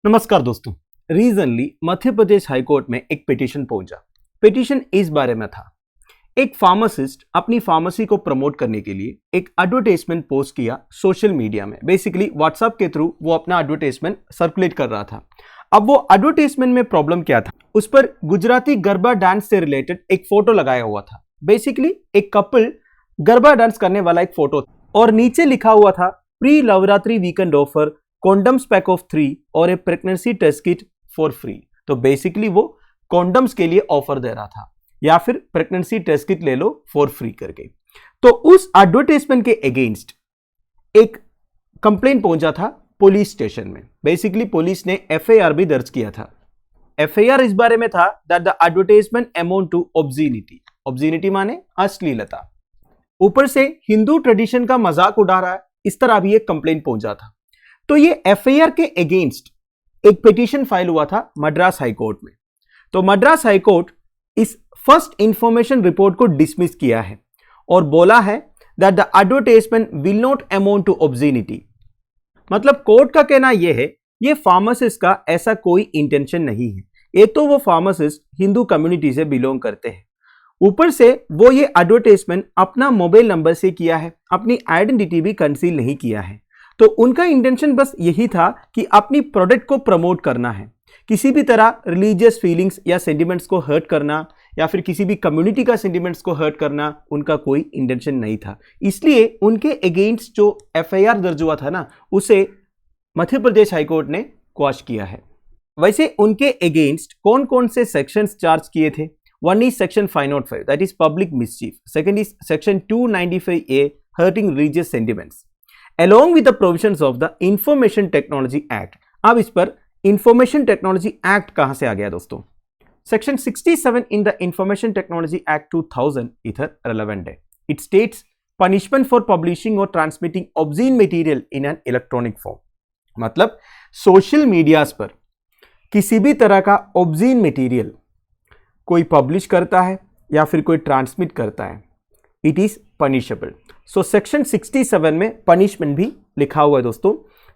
नमस्कार दोस्तों। Regionally Madhya Pradesh high court में एक पिटीशन पहुंचा। पिटीशन इस बारे में था, एक फार्मासिस्ट अपनी फार्मेसी को प्रमोट करने के लिए एक एडवर्टाइजमेंट पोस्ट किया सोशल मीडिया में। बेसिकली व्हाट्सएप के थ्रू वो अपना एडवर्टाइजमेंट सर्कुलेट कर रहा था। अब वो एडवर्टाइजमेंट में प्रॉब्लम क्या था, उस पर गुजराती गरबा डांस से रिलेटेड एक फोटो लगाया हुआ था। बेसिकली एक कपल गरबा डांस करने वाला एक फोटो था और नीचे लिखा हुआ था pre Navratri weekend offer, condoms pack of 3 और a pregnancy test kit for free. तो बेसिकली वो कॉन्डम्स के लिए ऑफर दे रहा था या फिर प्रेगनेंसी टेस्ट किट ले लो फॉर फ्री करके। तो उस एडवर्टाइजमेंट के अगेंस्ट एक कंप्लेंट पहुंचा था पुलिस स्टेशन में। बेसिकली पुलिस ने एफआईआर भी दर्ज किया था। एफआईआर इस बारे में था that the advertisement amount to obscenity. Obscenity माने अश्लीलता, ऊपर से हिंदू ट्रेडिशन का मजाक उड़ा रहा है, इस तरह भी एक कंप्लेंट पहुंचा था। तो ये एफआईआर के अगेंस्ट एक पिटीशन फाइल हुआ था मद्रास हाईकोर्ट में। तो मद्रास हाईकोर्ट इस फर्स्ट इंफॉर्मेशन रिपोर्ट को डिसमिस किया है और बोला है that the advertisement will not amount to obscenity. मतलब कोर्ट का कहना यह है ये फार्मासिस्ट का ऐसा कोई इंटेंशन नहीं है। एक तो वो फार्मासिस्ट हिंदू कम्युनिटी से बिलोंग करते हैं, ऊपर से वो ये एडवर्टाइजमेंट अपना मोबाइल नंबर से किया है, अपनी आइडेंटिटी भी कंसील नहीं किया है। तो उनका इंटेंशन बस यही था कि अपनी प्रोडक्ट को प्रमोट करना है। किसी भी तरह रिलीजियस फीलिंग्स या सेंटिमेंट्स को हर्ट करना या फिर किसी भी कम्युनिटी का सेंटिमेंट्स को हर्ट करना उनका कोई इंटेंशन नहीं था। इसलिए उनके अगेंस्ट जो एफआईआर दर्ज हुआ था ना, उसे मध्य प्रदेश हाईकोर्ट ने क्वाश किया है। वैसे उनके अगेंस्ट कौन कौन से सेक्शंस चार्ज किए थे? One is section 505 that is public mischief, second is section 295A hurting religious sentiments along with the provisions of the Information Technology Act। अब इस पर Information Technology Act कहां से आ गया दोस्तों? Section 67 in the Information Technology Act 2000 इधर relevant है। It states punishment for publishing और transmitting obscene material in an electronic form. मतलब सोशल मीडियाज पर किसी भी तरह का ऑब्जीन मटेरियल कोई पब्लिश करता है या फिर कोई ट्रांसमिट करता है, it is punishable. So section 67 में पनिशमेंट भी लिखा हुआ है दोस्तों,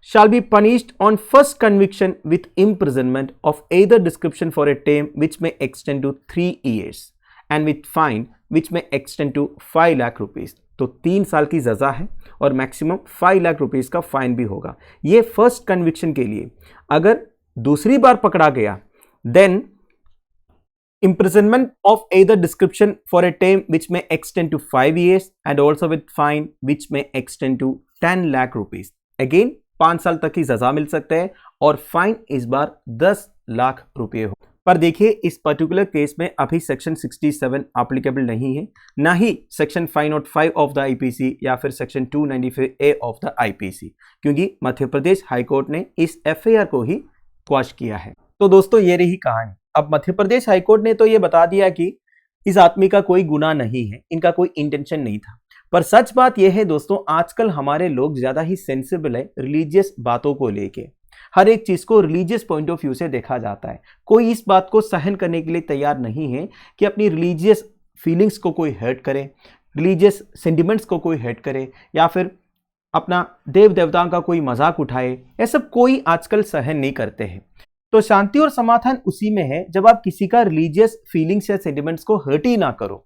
shall be punished on first conviction with imprisonment of either description for a term which may extend to 3 years and with fine which may extend to 5 lakh rupees. तो 3 साल की सजा है और मैक्सिमम 5 लाख रुपीस का फाइन भी होगा। ये फर्स्ट कन्विक्शन के लिए। अगर दूसरी बार पकड़ा गया then imprisonment of either description for a term which may extend to 5 years and also with fine which may extend to 10 lakh rupees। Again 5 साल तक की सजा मिल सकता है और फाइन इस बार 10 लाख रुपए हो। पर देखिए इस पर्टिकुलर केस में अभी सेक्शन 67 एप्लीकेबल नहीं है, ना ही सेक्शन 505 ऑफ द आईपीसी या फिर section 295A of the IPC, क्योंकि मध्य प्रदेश हाईकोर्ट ने इस एफआईआर को ही क्वाश किया है। तो दोस्तों ये रही कहानी। अब मध्य प्रदेश हाईकोर्ट ने तो ये बता दिया कि इस आदमी का कोई गुनाह नहीं है, इनका कोई इंटेंशन नहीं था। पर सच बात यह है दोस्तों, आजकल हमारे लोग ज्यादा ही सेंसिबल है रिलीजियस बातों को लेके। हर एक चीज को रिलीजियस पॉइंट ऑफ व्यू से देखा जाता है। कोई इस बात को सहन करने के लिए तैयार नहीं है कि अपनी रिलीजियस फीलिंग्स को कोई हर्ट करे, रिलीजियस सेंटिमेंट्स को कोई हर्ट करे या फिर अपना देव देवताओं का कोई मजाक उठाए। यह सब कोई आजकल सहन नहीं करते हैं। तो शांति और समाधान उसी में है जब आप किसी का रिलीजियस फीलिंग्स या सेंटिमेंट्स को हर्ट ही ना करो।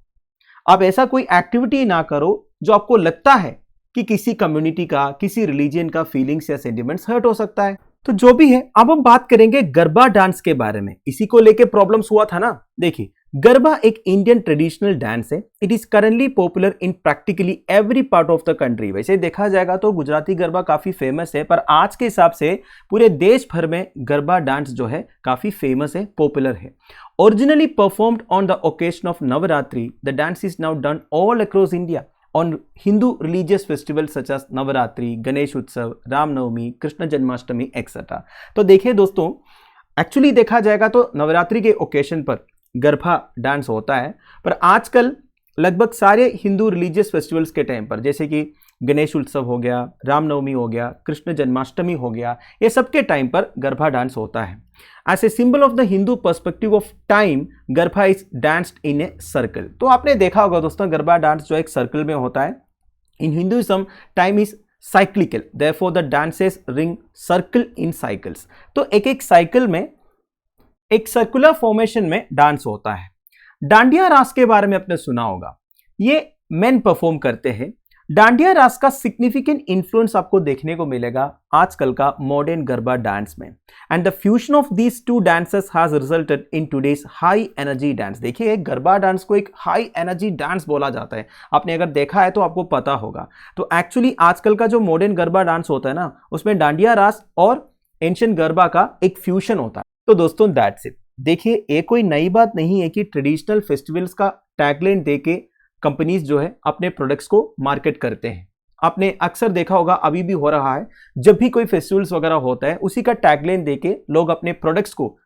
आप ऐसा कोई एक्टिविटी ना करो जो आपको लगता है कि किसी कम्युनिटी का, किसी रिलीजन का फीलिंग्स या सेंटिमेंट्स हर्ट हो सकता है। तो जो भी है, अब हम बात करेंगे गरबा डांस के बारे में। इसी को लेके प्रॉब्लम्स हुआ था ना। देखिए गरबा एक इंडियन ट्रेडिशनल डांस है। It is currently popular in practically every part of the country. वैसे देखा जाएगा तो गुजराती गरबा काफी फेमस है, पर आज के हिसाब से पूरे देश भर में गरबा डांस जो है काफी फेमस है, पॉपुलर है। Originally performed on the occasion of Navratri, the dance is now done all across India on Hindu religious festivals such as Navratri, Ganesh उत्सव, रामनवमी, कृष्ण जन्माष्टमी एक्सेट्रा। तो देखिए दोस्तों, एक्चुअली देखा जाएगा तो नवरात्रि के ओकेशन पर गरबा डांस होता है, पर आजकल लगभग सारे हिंदू रिलीजियस फेस्टिवल्स के टाइम पर, जैसे कि गणेश उत्सव हो गया, रामनवमी हो गया, कृष्ण जन्माष्टमी हो गया, ये सब के टाइम पर गरबा डांस होता है। As a symbol of the Hindu perspective of time, garba is danced in a circle. तो आपने देखा होगा दोस्तों, गरबा डांस जो एक सर्कल में होता है। In Hinduism time is cyclical, therefore the dances ring circle in cycles. तो एक एक साइकिल में एक सर्कुलर फॉर्मेशन में डांस होता है. डांडिया रास के बारे में आपने सुना होगा. ये मेन परफॉर्म करते हैं. डांडिया रास का सिग्निफिकेंट इन्फ्लुएंस आपको देखने को मिलेगा आजकल का मॉडर्न गरबा डांस में. And the fusion of these two dances has resulted in today's high energy dance. देखिए, गरबा डांस को एक हाई एनर्जी डांस बोला जाता है. आपने अगर देखा है तो आपको पता होगा. तो एक्चुअली आजकल का जो मॉडर्न गरबा डांस होता है ना, उसमें डांडिया रास और एंशिएंट गरबा का एक फ्यूजन होता है. तो दोस्तों, दैट्स इट. देखिए, ये कोई नई बात नहीं है कि ट्रेडिशनल फेस्टिवल्स का टैगलाइन देके कंपनीज जो है अपने प्रोडक्ट्स को मार्केट करते हैं. आपने अक्सर देखा होगा, अभी भी हो रहा है, जब भी कोई फेस्टिवल्स वगैरह होता है उसी का टैगलाइन देके लोग अपने प्रोडक्ट्स को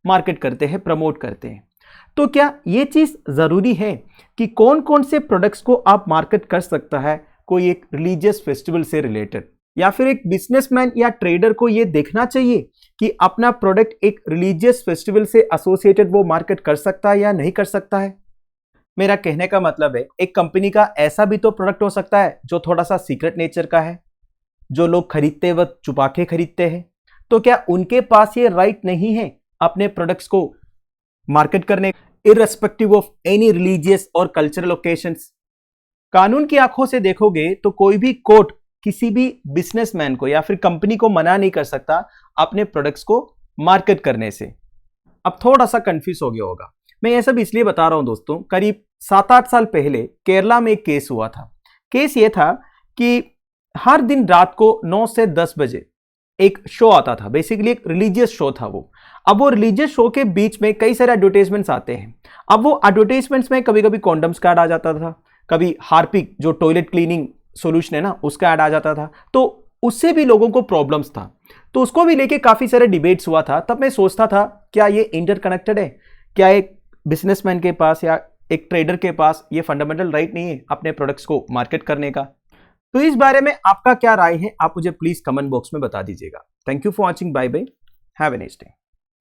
मार्केट करते हैं, प्रमोट करते हैं. तो क्या ये चीज जरूरी है कि कौन कौन से प्रोडक्ट्स को आप मार्केट कर सकता है कोई एक रिलीजियस फेस्टिवल से रिलेटेड, या फिर एक बिजनेसमैन या ट्रेडर को ये देखना चाहिए कि अपना प्रोडक्ट एक रिलीजियस फेस्टिवल से एसोसिएटेड वो मार्केट कर सकता है या नहीं कर सकता है? मेरा कहने का मतलब है, एक कंपनी का ऐसा भी तो प्रोडक्ट हो सकता है जो थोड़ा सा सीक्रेट नेचर का है, जो लोग खरीदते वक्त छुपा के खरीदते हैं. तो क्या उनके पास ये राइट नहीं है अपने प्रोडक्ट्स को मार्केट करने, इररेस्पेक्टिव ऑफ एनी रिलीजियस और कल्चरल ओकेशंस? कानून की आंखों से देखोगे तो कोई भी कोर्ट किसी भी बिजनेसमैन को या फिर कंपनी को मना नहीं कर सकता अपने प्रोडक्ट्स को मार्केट करने से. अब थोड़ा सा कंफ्यूज हो गया होगा. मैं ये सब इसलिए बता रहा हूं दोस्तों, करीब 7-8 साल पहले केरला में एक केस हुआ था. केस ये था कि हर दिन रात को 9 से 10 बजे एक शो आता था. बेसिकली एक रिलीजियस शो था वो. अब वो रिलीजियस शो के बीच में कई सारे एडवर्टाइजमेंट्स आते हैं. अब वो एडवर्टाइजमेंट्स में कभी कभी कॉन्डम्स का ऐड आ जाता था, कभी हार्पिक जो टॉयलेट क्लीनिंग सोल्यूशन है ना, उसका ऐड आ जाता था. तो उससे भी लोगों को प्रॉब्लम्स था. तो उसको भी लेके काफी सारे डिबेट्स हुआ था. तब मैं सोचता था, क्या ये इंटरकनेक्टेड है? क्या एक बिजनेसमैन के पास या एक ट्रेडर के पास ये फंडामेंटल राइट नहीं है अपने प्रोडक्ट्स को मार्केट करने का? तो इस बारे में आपका क्या राय है, आप मुझे प्लीज कमेंट बॉक्स में बता दीजिएगा. Thank you for watching. Bye bye. Have a nice day.